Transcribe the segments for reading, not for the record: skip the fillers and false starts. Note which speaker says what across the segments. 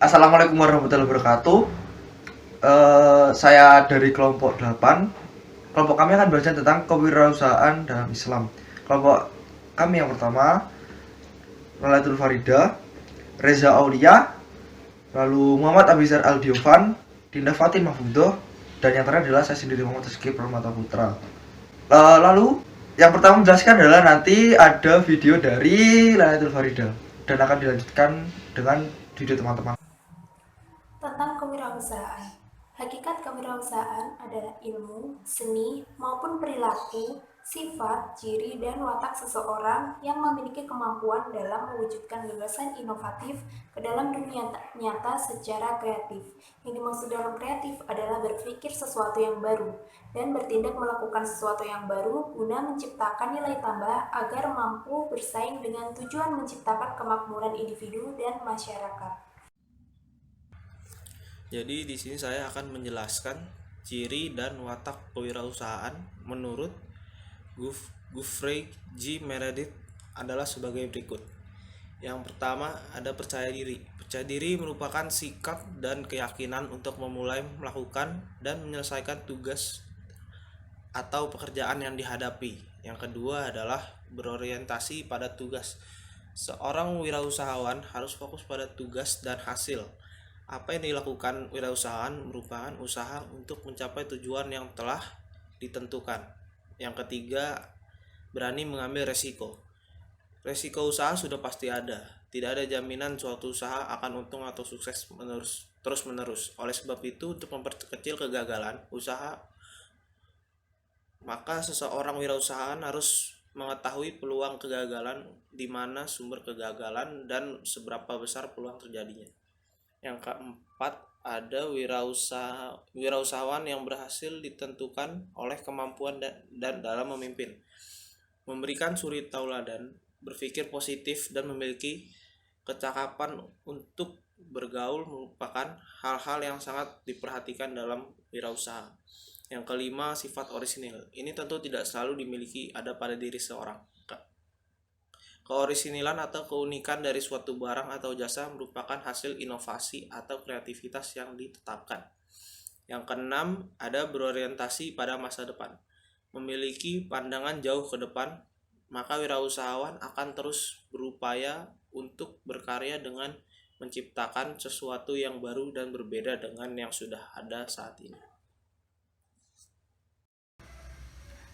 Speaker 1: Assalamualaikum warahmatullahi wabarakatuh. Saya dari kelompok 8. Kelompok kami akan belajar tentang kewirausahaan dalam Islam. Kelompok kami yang pertama, Lailatul Farida, Reza Aulia, lalu Muhammad Abizar Al-Diofan, Dinda Fatimah Mahfudoh, dan yang terakhir adalah saya sendiri, Muhammad Rizky Permata Putra. Lalu yang pertama menjelaskan adalah nanti ada video dari Lailatul Farida dan akan dilanjutkan dengan video teman-teman.
Speaker 2: Tentang kewirausahaan. Hakikat kewirausahaan adalah ilmu, seni, maupun perilaku, sifat, ciri, dan watak seseorang yang memiliki kemampuan dalam mewujudkan gagasan inovatif ke dalam dunia nyata secara kreatif. Yang dimaksud dalam kreatif adalah berpikir sesuatu yang baru dan bertindak melakukan sesuatu yang baru guna menciptakan nilai tambah agar mampu bersaing dengan tujuan menciptakan kemakmuran individu dan masyarakat.
Speaker 3: Jadi di sini saya akan menjelaskan ciri dan watak kewirausahaan menurut Geoffrey G. Meredith adalah sebagai berikut. Yang pertama ada percaya diri. Percaya diri merupakan sikap dan keyakinan untuk memulai melakukan dan menyelesaikan tugas atau pekerjaan yang dihadapi. Yang kedua adalah berorientasi pada tugas. Seorang wirausahawan harus fokus pada tugas dan hasil. Apa yang dilakukan wirausahaan merupakan usaha untuk mencapai tujuan yang telah ditentukan. Yang ketiga, berani mengambil resiko. Resiko usaha sudah pasti ada. Tidak ada jaminan suatu usaha akan untung atau sukses terus-menerus. Oleh sebab itu, untuk memperkecil kegagalan usaha, maka seseorang wirausahaan harus mengetahui peluang kegagalan, di mana sumber kegagalan, dan seberapa besar peluang terjadinya. Yang keempat, ada wirausahawan yang berhasil ditentukan oleh kemampuan dan dalam memimpin, memberikan suri tauladan, berpikir positif, dan memiliki kecakapan untuk bergaul merupakan hal-hal yang sangat diperhatikan dalam wirausaha. Yang kelima, sifat orisinil. Ini tentu tidak selalu dimiliki ada pada diri seorang. Keorisinilan atau keunikan dari suatu barang atau jasa merupakan hasil inovasi atau kreativitas yang ditetapkan. Yang keenam, ada berorientasi pada masa depan. Memiliki pandangan jauh ke depan, maka wirausahawan akan terus berupaya untuk berkarya dengan menciptakan sesuatu yang baru dan berbeda dengan yang sudah ada saat ini.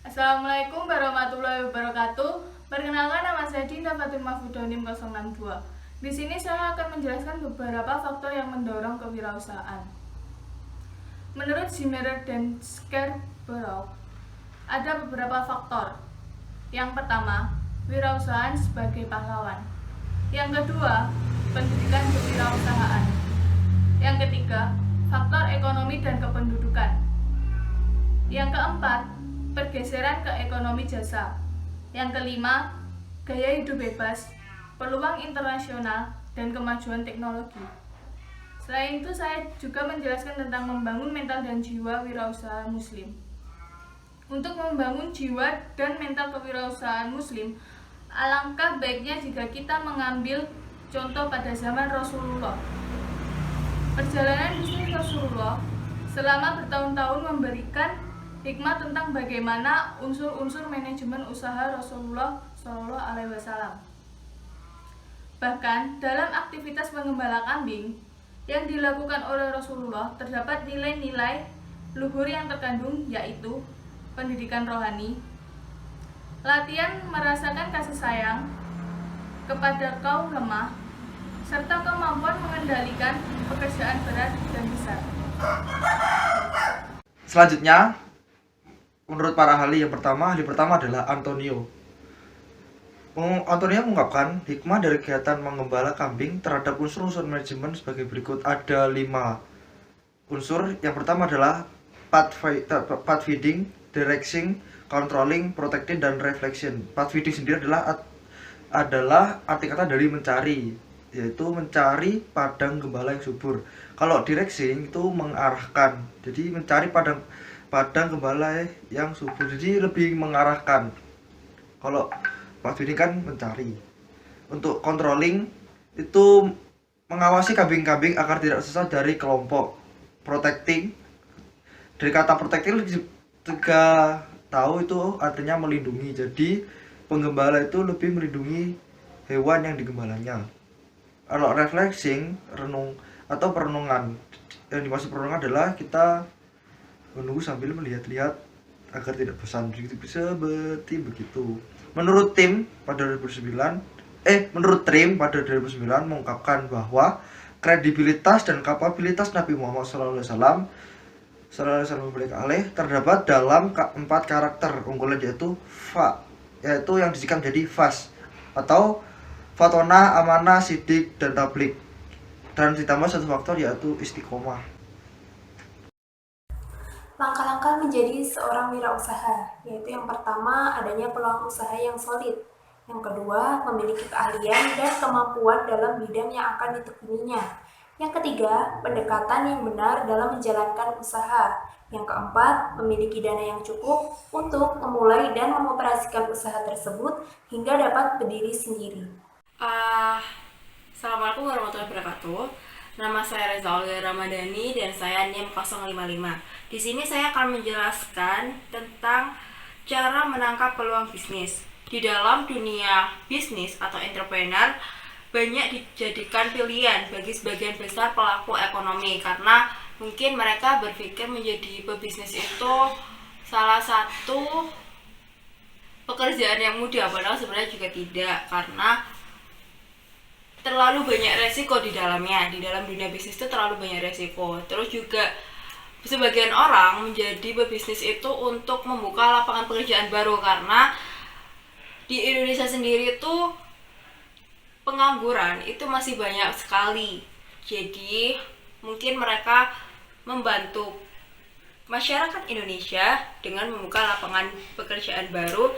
Speaker 4: Assalamualaikum warahmatullahi wabarakatuh. Perkenalkan, nama saya Dinda Fatimah Mahfudoh NIM 062. Di sini saya akan menjelaskan beberapa faktor yang mendorong kewirausahaan. Menurut Zimmerer dan Scarborough, ada beberapa faktor. Yang pertama, wirausahaan sebagai pahlawan. Yang kedua, pendidikan kewirausahaan. Yang ketiga, faktor ekonomi dan kependudukan. Yang keempat, pergeseran ke ekonomi jasa. Yang kelima, gaya hidup bebas, peluang internasional, dan kemajuan teknologi. Selain itu, saya juga menjelaskan tentang membangun mental dan jiwa wirausaha muslim. Untuk membangun jiwa dan mental kewirausahaan muslim, alangkah baiknya jika kita mengambil contoh pada zaman Rasulullah. Perjalanan bisnis Rasulullah selama bertahun-tahun memberikan hikmah tentang bagaimana unsur-unsur manajemen usaha Rasulullah SAW. Bahkan dalam aktivitas penggembala kambing yang dilakukan oleh Rasulullah terdapat nilai-nilai luhur yang terkandung, yaitu pendidikan rohani, latihan merasakan kasih sayang kepada kaum lemah, serta kemampuan mengendalikan pekerjaan berat dan besar.
Speaker 1: Selanjutnya, menurut para ahli pertama adalah Antonio. Antonio mengungkapkan hikmah dari kegiatan menggembala kambing terhadap unsur-unsur manajemen sebagai berikut. Ada 5 unsur. Yang pertama adalah path feeding, directing, controlling, protecting, dan reflection. Path feeding sendiri adalah arti kata dari mencari, yaitu mencari padang gembala yang subur. Kalau directing itu mengarahkan, jadi mencari padang gembala yang subur, jadi lebih mengarahkan. Kalau path feeding kan mencari. Untuk controlling itu mengawasi kambing-kambing agar tidak sesat dari kelompok. Protecting, dari kata protecting juga tahu itu artinya melindungi. Jadi penggembala itu lebih melindungi hewan yang digembalanya. Kalau reflecting, renung atau perenungan, yang dimaksud perenungan adalah kita menunggu sambil melihat-lihat agar tidak bosan, seperti begitu. Menurut Trim pada 2009 mengungkapkan bahwa kredibilitas dan kapabilitas Nabi Muhammad SAW terdapat dalam 4 karakter unggulan, yaitu yang disingkat menjadi FAS atau Fatona, Amanah, Sidik, dan Tablik, dan ditambah satu faktor yaitu istiqomah.
Speaker 2: Langkah-langkah menjadi seorang wirausaha, yaitu yang pertama adanya peluang usaha yang solid, yang kedua memiliki keahlian dan kemampuan dalam bidang yang akan ditekuninya, yang ketiga pendekatan yang benar dalam menjalankan usaha, yang keempat memiliki dana yang cukup untuk memulai dan mengoperasikan usaha tersebut hingga dapat berdiri sendiri.
Speaker 5: Assalamualaikum warahmatullahi wabarakatuh. Nama saya Reza Olga Ramadhani dan saya NIM 055. Di sini saya akan menjelaskan tentang cara menangkap peluang bisnis. Di dalam dunia bisnis atau entrepreneur banyak dijadikan pilihan bagi sebagian besar pelaku ekonomi, karena mungkin mereka berpikir menjadi pebisnis itu salah satu pekerjaan yang mudah, padahal sebenarnya juga tidak, karena terlalu banyak resiko di dalamnya. Di dalam dunia bisnis itu terlalu banyak resiko. Terus juga sebagian orang menjadi pebisnis itu untuk membuka lapangan pekerjaan baru, karena di Indonesia sendiri itu pengangguran itu masih banyak sekali. Jadi mungkin mereka membantu masyarakat Indonesia dengan membuka lapangan pekerjaan baru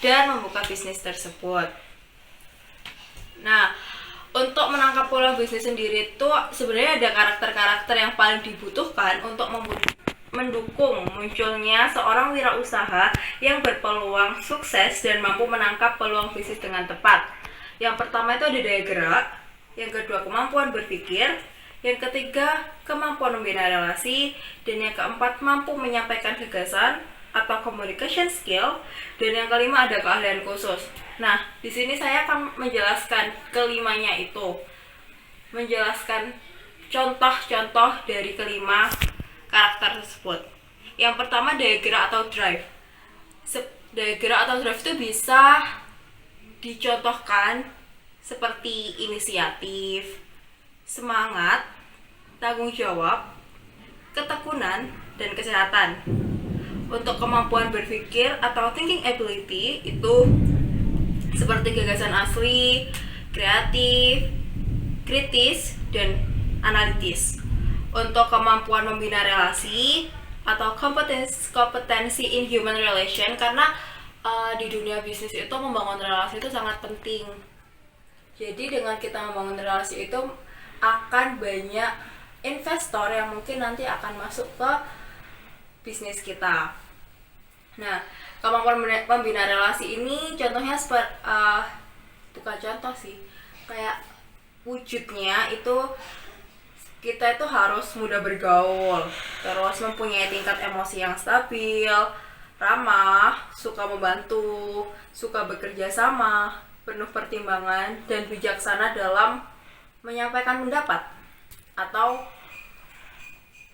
Speaker 5: dan membuka bisnis tersebut. Nah, untuk menangkap peluang bisnis sendiri itu sebenarnya ada karakter-karakter yang paling dibutuhkan untuk mendukung munculnya seorang wirausaha yang berpeluang sukses dan mampu menangkap peluang bisnis dengan tepat. Yang pertama itu ada daya gerak, yang kedua kemampuan berpikir, yang ketiga kemampuan membina relasi, dan yang keempat mampu menyampaikan gagasan atau communication skill, dan yang kelima ada keahlian khusus. Nah, di sini saya akan menjelaskan kelimanya itu, menjelaskan contoh-contoh dari kelima karakter tersebut. Yang pertama daya gerak atau drive. Daya gerak atau drive itu bisa dicontohkan seperti inisiatif, semangat, tanggung jawab, ketekunan, dan kesehatan. Untuk kemampuan berpikir atau thinking ability itu seperti gagasan asli, kreatif, kritis, dan analitis. Untuk kemampuan membina relasi atau kompetensi in human relation, karena di dunia bisnis itu membangun relasi itu sangat penting. Jadi dengan kita membangun relasi itu akan banyak investor yang mungkin nanti akan masuk ke bisnis kita. Nah, kemampuan membina relasi ini contohnya bukan contoh sih, kayak wujudnya itu kita itu harus mudah bergaul, terus mempunyai tingkat emosi yang stabil, ramah, suka membantu, suka bekerja sama, penuh pertimbangan, dan bijaksana dalam menyampaikan pendapat atau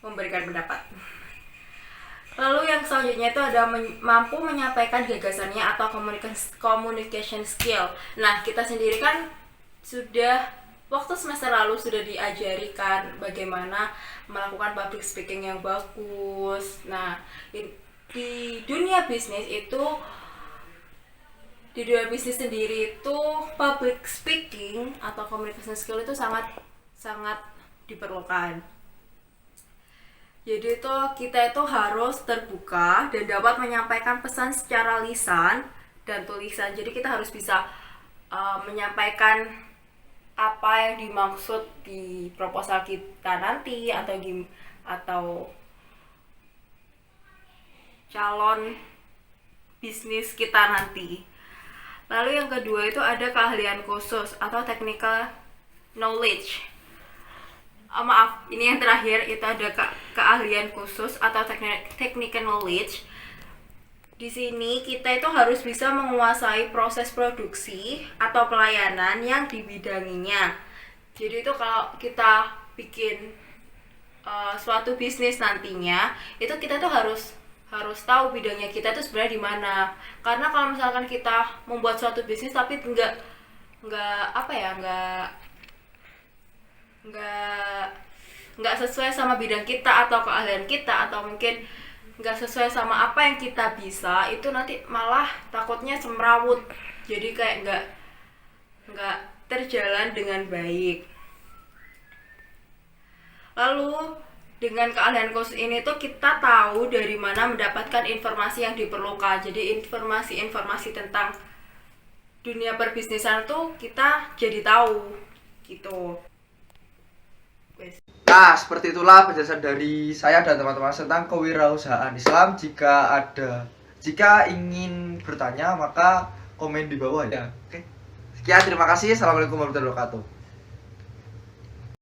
Speaker 5: memberikan pendapat. Lalu yang selanjutnya itu ada mampu menyampaikan gagasannya atau communication skill. Nah, kita sendiri kan sudah waktu semester lalu sudah diajarikan bagaimana melakukan public speaking yang bagus. Nah, di dunia bisnis sendiri itu public speaking atau communication skill itu sangat diperlukan. Jadi kita itu harus terbuka dan dapat menyampaikan pesan secara lisan dan tulisan. Jadi kita harus bisa menyampaikan apa yang dimaksud di proposal kita nanti atau calon bisnis kita nanti. Lalu yang kedua itu ada keahlian khusus atau technical knowledge. maaf, ini yang terakhir itu ada keahlian khusus atau technical knowledge. Di sini kita itu harus bisa menguasai proses produksi atau pelayanan yang dibidanginya. Jadi itu kalau kita bikin suatu bisnis nantinya, itu kita tuh harus tahu bidangnya kita tuh sebenarnya di mana. Karena kalau misalkan kita membuat suatu bisnis tapi nggak sesuai sama bidang kita atau keahlian kita, atau mungkin nggak sesuai sama apa yang kita bisa, itu nanti malah takutnya semrawut, jadi kayak nggak terjalan dengan baik. Lalu dengan keahlian khusus ini tuh kita tahu dari mana mendapatkan informasi yang diperlukan. Jadi informasi tentang dunia perbisnisan tuh kita jadi tahu gitu.
Speaker 1: Nah, seperti itulah penjelasan dari saya dan teman-teman tentang kewirausahaan Islam. Jika ingin bertanya, maka komen di bawah ya. Oke. Sekian, terima kasih. Assalamualaikum warahmatullahi wabarakatuh.